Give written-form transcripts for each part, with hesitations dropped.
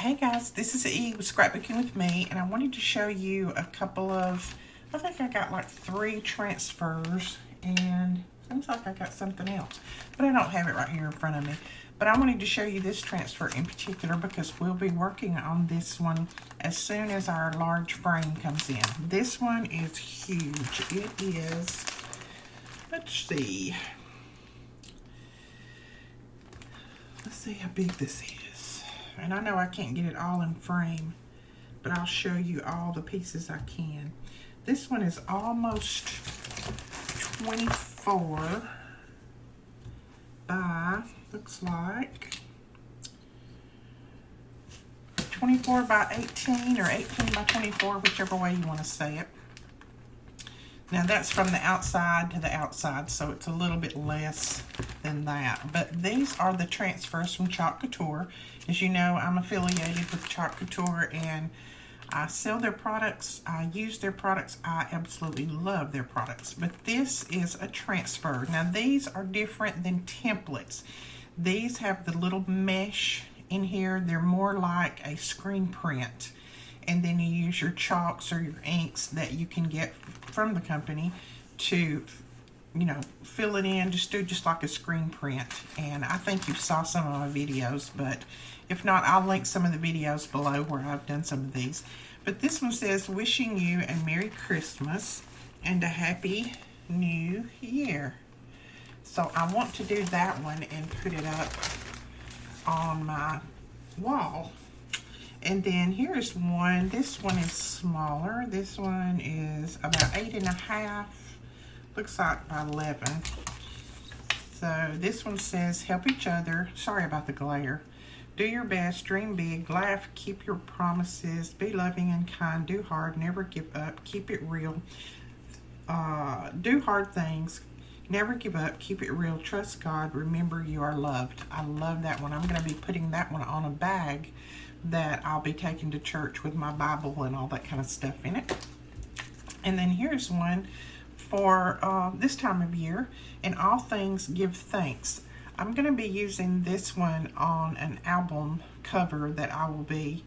Hey guys, this is E with Scrapbooking with me, and I wanted to show you a couple of, I think I got like 3 transfers, and seems like I got something else, but I don't have it right here in front of me. But I wanted to show you this transfer in particular because we'll be working on this one as soon as our large frame comes in. This one is huge. It is, let's see how big this is. And I know I can't get it all in frame, but I'll show you all the pieces I can. This one is almost 24 by, looks like 24 by 18 or 18 by 24, whichever way you want to say it. Now that's from the outside to the outside, so it's a little bit less than that. But these are the transfers from Chalk Couture. As you know, I'm affiliated with Chalk Couture and I sell their products, I use their products, I absolutely love their products. But this is a transfer. Now these are different than templates. These have the little mesh in here. They're more like a screen print. And then you use your chalks or your inks that you can get from the company to, you know, fill it in, do just like a screen print. And I think you saw some of my videos, but if not, I'll link some of the videos below where I've done some of these. But this one says, wishing you a Merry Christmas and a Happy New Year. So I want to do that one and put it up on my wall. And then here's one. This one is smaller. This one is about 8.5. Looks like by 11. So this one says, help each other. Sorry about the glare. Do your best, dream big, laugh, keep your promises, be loving and kind, do hard, never give up, keep it real. Do hard things, never give up, keep it real, trust God, remember you are loved. I love that one. I'm going to be putting that one on a bag that I'll be taking to church with my Bible and all that kind of stuff in it. And then here's one for this time of year. In all things, give thanks. I'm going to be using this one on an album cover that I will be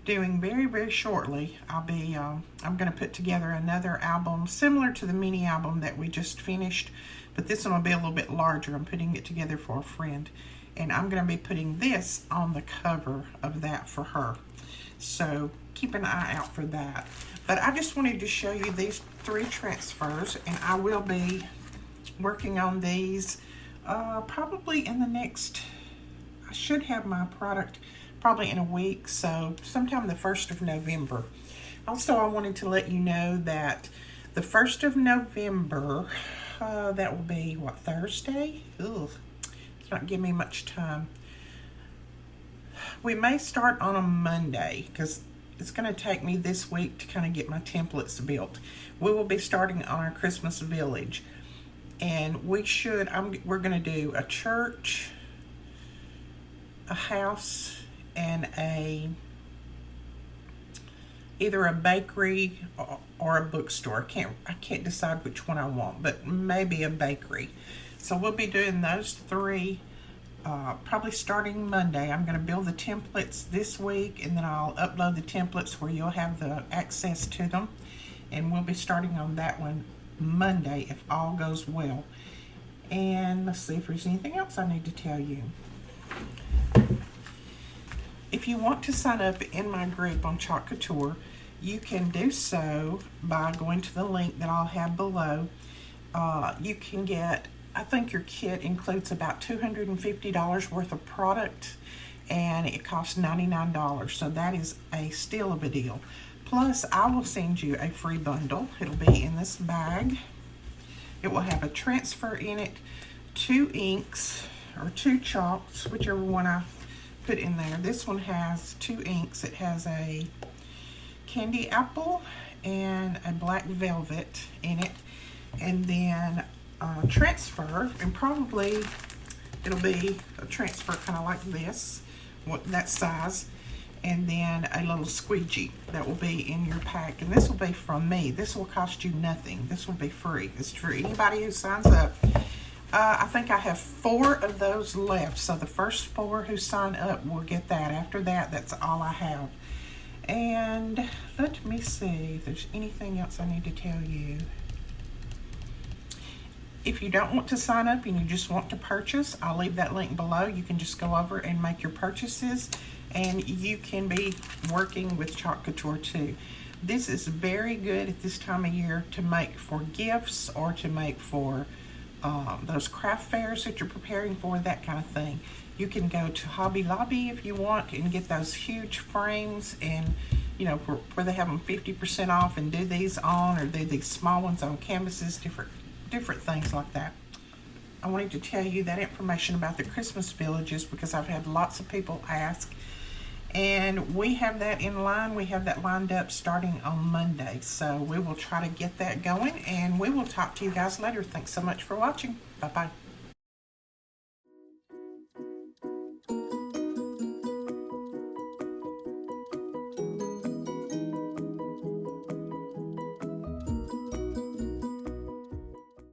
doing very, very shortly. I'm going to put together another album similar to the mini album that we just finished, but this one will be a little bit larger. I'm putting it together for a friend. And I'm going to be putting this on the cover of that for her. So keep an eye out for that. But I just wanted to show you these 3 transfers. And I will be working on these probably in the next, I should have my product probably in a week. So sometime the 1st of November. Also, I wanted to let you know that the 1st of November, that will be, what, Thursday? Ugh. Not give me much time. We may start on a Monday because it's going to take me this week to kind of get my templates built. We will be starting on our Christmas village, and we're going to do a church, a house, and either a bakery or a bookstore. I can't decide which one I want, but maybe a bakery. So we'll be doing those 3 probably starting Monday. I'm going to build the templates this week, and then I'll upload the templates where you'll have the access to them. And we'll be starting on that one Monday if all goes well. And let's see if there's anything else I need to tell you. If you want to sign up in my group on Chalk Couture, you can do so by going to the link that I'll have below. You can get, I think your kit includes about $250 worth of product, and it costs $99. So that is a steal of a deal. Plus, I will send you a free bundle. It'll be in this bag. It will have a transfer in it, 2 inks or 2 chalks, whichever one I put in there. This one has 2 inks. It has a candy apple and a black velvet in it, and then transfer, and probably it'll be a transfer kind of like this, that size, and then a little squeegee that will be in your pack. And this will be from me. This will cost you nothing. This will be free. It's for anybody who signs up. I think I have 4 of those left. So the first 4 who sign up will get that. After that, that's all I have. And let me see if there's anything else I need to tell you. If you don't want to sign up and you just want to purchase, I'll leave that link below. You can just go over and make your purchases, and you can be working with Chalk Couture too. This is very good at this time of year to make for gifts or to make for those craft fairs that you're preparing for, that kind of thing. You can go to Hobby Lobby if you want and get those huge frames, and you know, where they have them 50% off, and do these on, or do these small ones on canvases, different things like that. I wanted to tell you that information about the Christmas villages because I've had lots of people ask, and we have that in line. We have that lined up starting on Monday, so we will try to get that going, and we will talk to you guys later. Thanks so much for watching. Bye-bye.